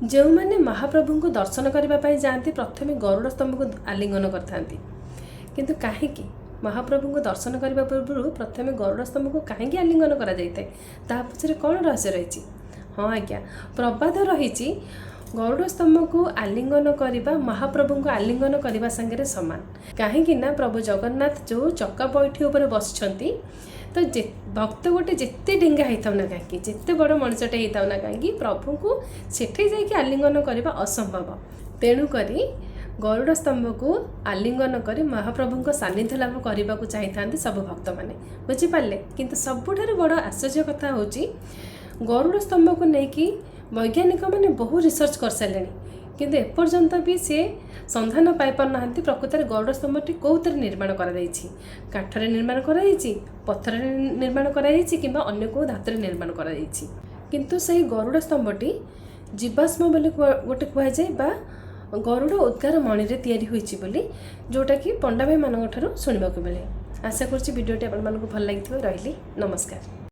जो मैंने महाप्रभु को दर्शन करने जाती प्रथम गरुड़ स्तंभ को आलिंगन करते किंतु कहीं महाप्रभु को दर्शन करने पूर्व प्रथम गरुड़ स्तंभ को कहीं आलिंगन करा पछरे कौन रहस्य रही। हाँ आज्ञा प्रबाद रही गरुड़ स्तंभ को आलिंगन करने महाप्रभु को आलिंगन करने सांगे सामान कहीं प्रभु जगन्नाथ जो चक्का बैठी उपर बसछंती तो भक्त गोटे जिते डेंगा होता ना कहीं जिते बड़ मनुष्यटे होता ना कहीं प्रभु को सेठे जाकि आलिंगन करने असंभव तेणुक गरुड़ स्तंभ को आलिंगन कर महाप्रभु सानिध्य लाभ करने को चाहिए सब भक्त मैंने बुझीपारे। किंतु सबुठ बड़ आश्चर्य कथा हूँ गरुड़ स्तंभ को लेकिन वैज्ञानिक मैंने बहु रिसर्च कर सारे किंतु एपर्यंत भी सी संधान पाईपारना प्रकृत में गरुड़ स्तंभटी कौन निर्माण काठरे निर्माण पत्थर निर्माण कि अन्य को धातु निर्माण किंतु से गरुड़ स्तंभटी जीवाश्म बोली गोटे कहुए गरुड़ उद्गार मणि तैयारी होती जोटा कि पंडा भाई मान शुणा मिले। आशा करुँच भिडियोटी आपको भल लगी रही। नमस्कार।